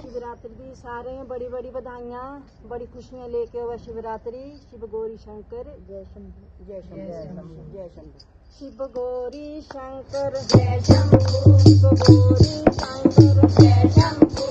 शिवरात्रि दी सारे बड़ी बड़ी बधाइयां, बड़ी खुशियां लेके हुआ शिवरात्रि। शिव गौरी शंकर जय शंभू जय शंभू जय शंभू। शिव गौरी शंकर जय शंभू, शिव गौरी शंकर जय शंभू।